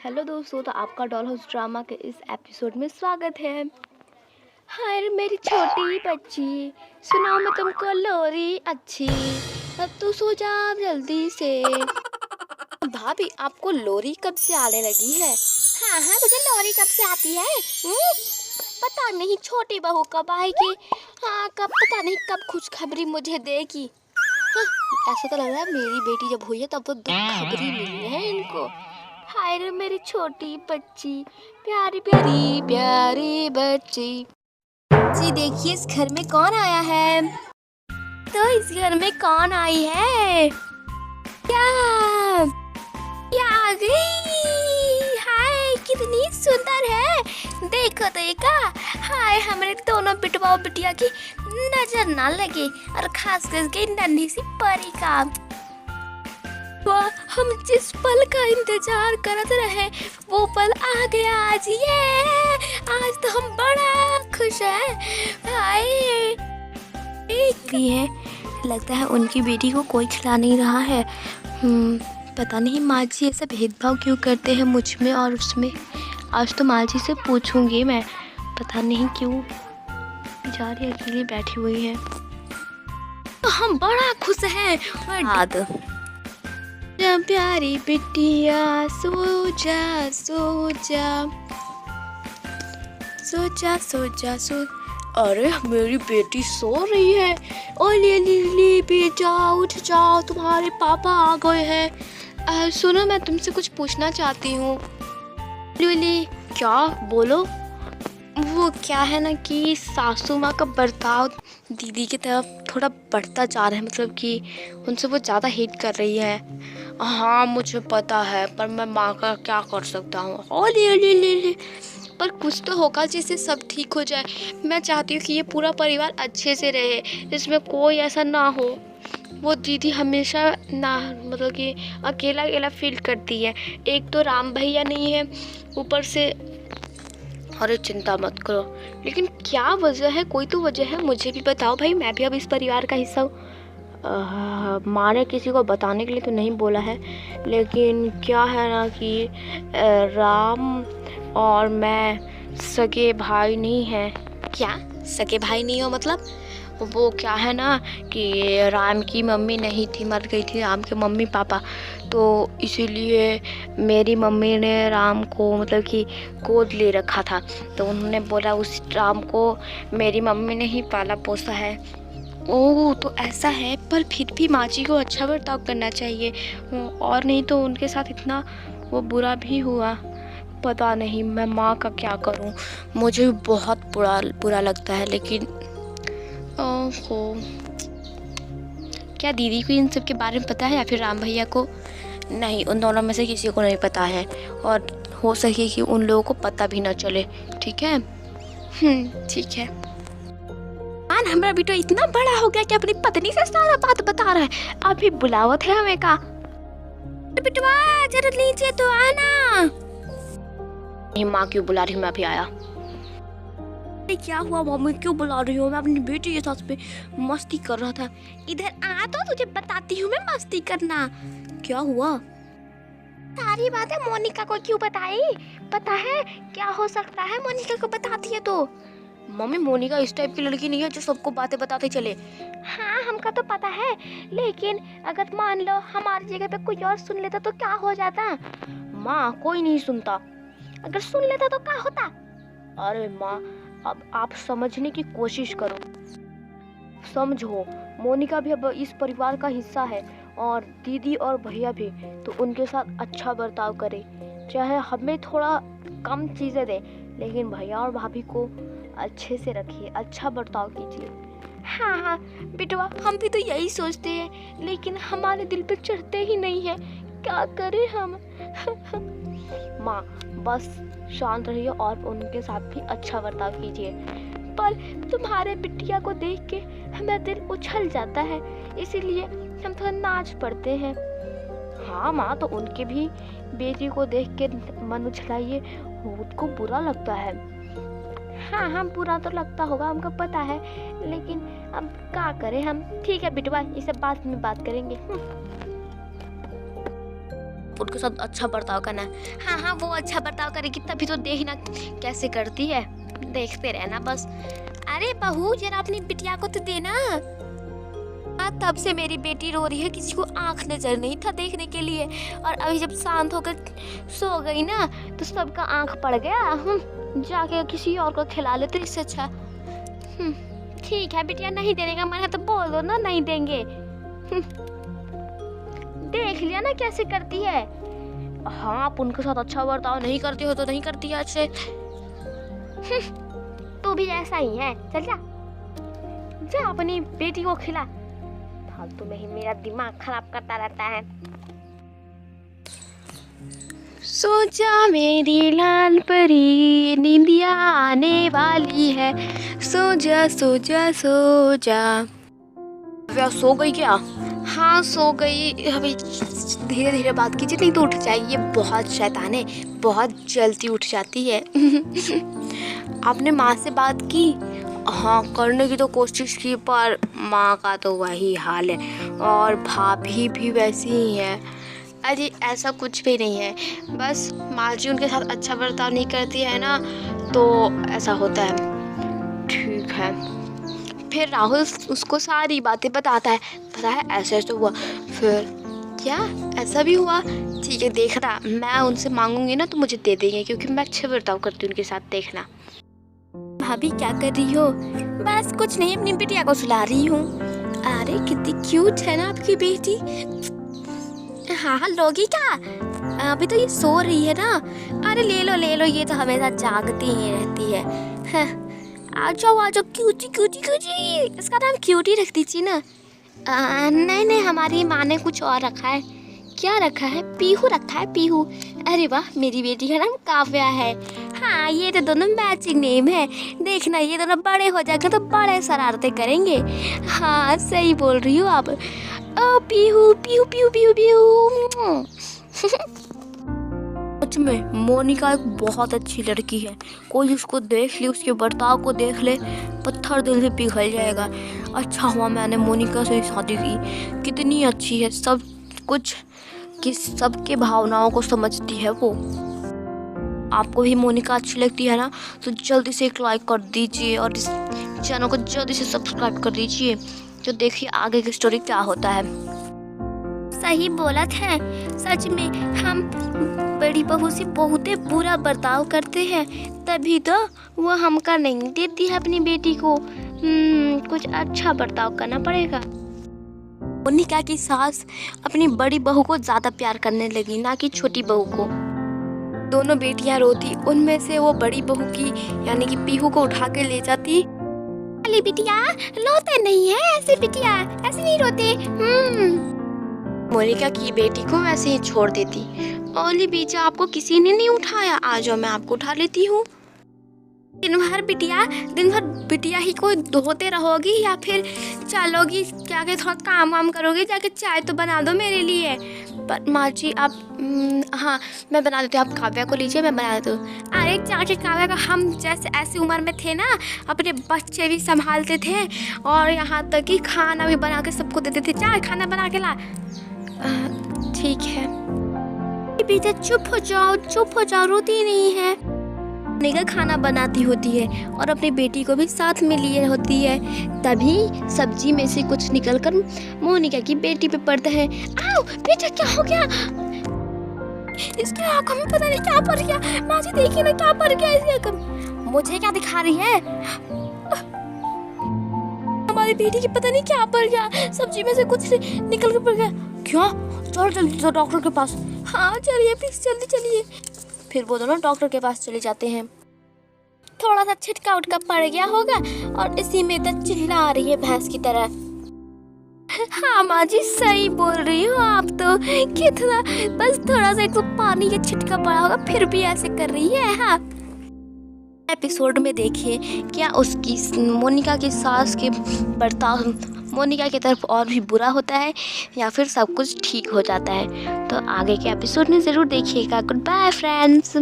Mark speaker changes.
Speaker 1: Hello दोस्तों, तो आपका डॉल हाउस ड्रामा के इस एपिसोड में स्वागत है। हाय मेरी छोटी बच्ची, सुनाओ मैं तुमको लोरी अच्छी, अब तू सो जा जल्दी से। भाभी, आपको लोरी कब से आने लगी है? हाँ हाँ, मुझे लोरी कब से आती है? पता नहीं छोटी बहू कब आएगी। हाँ, कब पता नहीं कब खुशखबरी मुझे देगी। हाँ, ऐसा तो लग रहा है मेरी बेटी जब हुई है तब तो खुशखबरी मिली है इनको। हाय रे मेरी छोटी बच्ची, प्यारी प्यारी प्यारी बच्ची। जी देखिए, इस घर में कौन आया है? तो इस घर में कौन आई है? क्या आ गई? हाय कितनी सुंदर है, देखो देखा। हाय, हमारे दोनों बिटवा और बिटिया की नजर ना लगे, और खास करके नन्ही सी परी का। वाह, हम जिस पल का इंतजार करते रहे वो पल आ गया आज। ये आज तो हम बड़ा खुश हैं। हाय, एक भी है, लगता है उनकी बेटी को कोई खिला नहीं रहा है। पता नहीं माँ जी ऐसा भेदभाव क्यों करते हैं मुझ में और उसमें। आज तो माँ जी से पूछूंगी मैं, पता नहीं क्यों बेचारी अकेली बैठी हुई है। हम बड़ा खुश हैं। प्यारी बिटिया सो जा सो जा सो जा सो जा सो। अरे मेरी बेटी सो रही है। ओ लिली बेटा उठ जाओ, तुम्हारे पापा आ गए हैं। सुनो, मैं तुमसे कुछ पूछना चाहती हूँ। लिली, क्या? बोलो। वो क्या है ना कि सासू माँ का बर्ताव दीदी की तरफ थोड़ा बढ़ता जा रहा है, मतलब कि उनसे वो ज़्यादा हेट कर रही है। हाँ मुझे पता है, पर मैं माँ का क्या कर सकता हूँ। ओ ले पर कुछ तो होगा जिससे सब ठीक हो जाए। मैं चाहती हूँ कि ये पूरा परिवार अच्छे से रहे, इसमें कोई ऐसा ना हो। वो दीदी हमेशा ना, मतलब कि अकेला अकेला फील करती है। एक तो राम भैया नहीं है, ऊपर से। अरे चिंता मत करो, लेकिन क्या वजह है? कोई तो वजह है, मुझे भी बताओ भाई, मैं भी अब इस परिवार का हिस्सा हूँ। माँ ने किसी को बताने के लिए तो नहीं बोला है, लेकिन क्या है ना कि राम और मैं सगे भाई नहीं हैं। क्या सगे भाई नहीं हो मतलब? वो क्या है ना कि राम की मम्मी नहीं थी, मर गई थी राम के मम्मी पापा, तो इसीलिए मेरी मम्मी ने राम को मतलब कि गोद ले रखा था। तो उन्होंने बोला उस राम को मेरी मम्मी ने ही पाला पोसा है। ओह, तो ऐसा है। पर फिर भी माँ जी को अच्छा बर्ताव करना चाहिए, और नहीं तो उनके साथ इतना वो बुरा भी हुआ। पता नहीं मैं माँ का क्या करूँ, मुझे बहुत बुरा लगता है। लेकिन ओहो, क्या दीदी को इन सब के बारे में पता है या फिर राम भैया को? नहीं, उन दोनों में से किसी को नहीं पता है, और हो सके कि उन लोगों को पता भी ना चले। ठीक है? ठीक है। हमारा बेटा इतना बड़ा हो गया कि अपनी पत्नी से सारा बात बता रहा है। अभी बुलावत है हमें का? बेटवा जरा नीचे तो आना। माँ क्यों बुला रही हूँ, मैं अभी आया। क्या हुआ मम्मी, क्यों बुला रही हो? मैं अपनी बेटी के साथ पे मस्ती कर रहा था। इधर आ तो तुझे बताती हूँ मैं मस्ती करना। क्या हुआ? सारी बातें मोनिका को क्यों बताई? पता है क्या हो सकता है मोनिका को बताती है तो? मम्मी, मोनिका इस टाइप की लड़की नहीं है जो सबको बातें बताते चले। हाँ हमका तो पता है, लेकिन अगर मान लो हमारी जगह पे कोई और सुन लेता तो क्या हो जाता? माँ, कोई नहीं सुनता। अगर सुन लेता तो क्या होता? अरे माँ, अब आप समझने की कोशिश करो। समझो, मोनिका भी अब इस परिवार का हिस्सा है, और दीदी और भैया भी, तो उनके साथ अच्छा बर्ताव करे। चाहे हमें थोड़ा कम चीज़ें दे, लेकिन भैया और भाभी को अच्छे से रखिए, अच्छा बर्ताव कीजिए। हाँ हाँ बेटवा, हम भी तो यही सोचते हैं, लेकिन हमारे दिल पे चढ़ते ही नहीं है। क्या करें हम? माँ, बस शांत रहिए और उनके साथ भी अच्छा बर्ताव कीजिए। पर तुम्हारे बिटिया को देख के हमारा दिल उछल जाता है, इसीलिए हम थोड़ा नाच पड़ते हैं। हाँ माँ, तो उनके भी बेटी को देख के मन उछलाइए, उनको बुरा लगता है। हाँ बुरा तो लगता होगा, हमको पता है, लेकिन अब क्या करें हम। ठीक है बिटवा, ये सब बाद में बात करेंगे। आप उनके साथ अच्छा बर्ताव करना। हाँ हाँ, वो अच्छा बर्ताव करेगी तभी तो देखना कैसे करती है, देखते रहना बस। अरे बहू जरा अपनी बिटिया को तो देना। तब से मेरी बेटी रो रही है, किसी को आंख नजर नहीं था देखने के लिए, और अभी जब शांत होकर सो गई ना तो सबका आंख पड़ गया। जाके किसी और को खिला लेते इससे अच्छा। ठीक है बिटिया, नहीं देने का मन है तो बोल दो ना, नहीं देंगे। देख लिया ना कैसे करती है। हाँ, आप उनके साथ अच्छा बर्ताव नहीं करती हो तो नहीं करती है अच्छे। तू भी ऐसा ही है, चल जा जा अपनी बेटी को खिला। फालतू में ही मेरा दिमाग खराब करता रहता है। सो जा मेरी लाल परी, नींदिया आने वाली है, सो जा सो जा सो जा। वह सो गई क्या? हाँ सो गई। अभी धीरे धीरे बात कीजिए नहीं तो उठ जाएगी, ये बहुत शैतान है, बहुत जल्दी उठ जाती है। आपने माँ से बात की? हाँ करने की तो कोशिश की, पर माँ का तो वही हाल है और भाभी भी वैसी ही है। अरे ऐसा कुछ भी नहीं है, बस माँ जी उनके साथ अच्छा बर्ताव नहीं करती है ना, तो ऐसा होता है। ठीक है। फिर राहुल उसको सारी बातें बताता है, पता है ऐसे ऐसे हुआ। फिर क्या ऐसा भी हुआ? ठीक है देखना, मैं उनसे मांगूंगी ना तो मुझे दे देंगे, क्योंकि मैं अच्छे बर्ताव करती हूँ उनके साथ, देखना। भाभी क्या कर रही हो? बस कुछ नहीं, अपनी बिटिया को सुला रही हूँ। अरे कितनी क्यूट है ना आपकी बेटी। हाँ हाँ लोगी क्या? अभी तो ये सो रही है ना। अरे ले लो, ये तो हमेशा जागती ही रहती है। हाँ, आ जाओ क्यूटी क्यूटी क्यूटी, इसका नाम क्यूटी रख दीजिए ना। नहीं हमारी माँ ने कुछ और रखा है। क्या रखा है? पीहू रखा है, पीहू। अरे वाह, मेरी बेटी का नाम काव्या है। हाँ ये तो दोनों मैचिंग नेम है, देखना ये दोनों बड़े हो जाएंगे तो बड़े शरारतें करेंगे। हाँ सही बोल रही हो आप। ओ पीहू पीहू पीहू पीहू पीहू। सच में मोनिका एक बहुत अच्छी लड़की है, कोई उसको देख ले, उसके बर्ताव को देख ले, पत्थर दिल से पिघल जाएगा। अच्छा हुआ मैंने मोनिका से शादी की, कितनी अच्छी है, सब कुछ कि सबके भावनाओं को समझती है वो। आपको भी मोनिका अच्छी लगती है ना, तो जल्दी से एक लाइक कर दीजिए और इस चैनल को जल्दी से सब्सक्राइब कर दीजिए, जो देखिए आगे की स्टोरी क्या होता है। सही बोला है, सच में हम बड़ी बहू से बहुत बुरा बर्ताव करते हैं, तभी तो वो हमका नहीं देती है अपनी बेटी को। कुछ अच्छा बर्ताव करना पड़ेगा। मोनिका की सास अपनी बड़ी बहू को ज्यादा प्यार करने लगी, ना कि छोटी बहू को। दोनों बेटियां रोती, उनमें से वो बड़ी बहू की यानी कि पीहू को उठा के ले जाती। अली बिटिया रोते नहीं है ऐसे, बिटिया ऐसे नहीं रोते। मोनिका की बेटी को वैसे ही छोड़ देती। ओली बीजा आपको किसी ने नहीं उठाया, आ जाओ मैं आपको उठा लेती हूँ। दिन भर बिटिया ही को धोते रहोगी या फिर चलोगी जाके थोड़ा काम वाम करोगी, जाके चाय तो बना दो मेरे लिए। पर माँ जी आप हाँ मैं बना देती हूँ, आप काव्या को लीजिए मैं बना देती हूँ। अरे जाके काव्या का, हम जैसे ऐसी उम्र में थे ना, अपने बच्चे भी संभालते थे और यहाँ तक कि खाना भी बना के सबको देते थे। चाय खाना बना के ला। ठीक है बेटा चुप हो जाओ, रोती नहीं है। मोनिका खाना बनाती होती है और अपनी बेटी को भी साथ में लिए होती है, तभी सब्जी में से कुछ निकलकर मोनिका की बेटी पे पड़ता है। आओ बेटा क्या हो गया? इसकी आंखों में पता नहीं क्या पड़ गया। माँ जी देखिए ना क्या पड़ गया इसकी आंखों में। मुझे क्या दिखा रही है? हमारी बेटी की पता नहीं क्या पड़ गया, सब्जी में से कुछ निकल कर पड़ गया। क्या? चलो जल्दी डॉक्टर के पास। हाँ चलिए प्लीज जल्दी चलिए। फिर वो दोनों डॉक्टर के पास चले जाते हैं। थोड़ा सा छिटका उटका पड़ गया होगा और इसी में तो चिल्ला रही है भैंस की तरह। हाँ माँ जी सही बोल रही हो आप तो, कितना बस थोड़ा सा एक तो पानी का छिटका पड़ा होगा फिर भी ऐसे कर रही है। हाँ एपिसोड में देखिए क्या उसकी मोनिका की सास के बर्ताव मोनिका की तरफ और भी बुरा होता है या फिर सब कुछ ठीक हो जाता है। तो आगे के एपिसोड में ज़रूर देखिएगा। Good bye friends.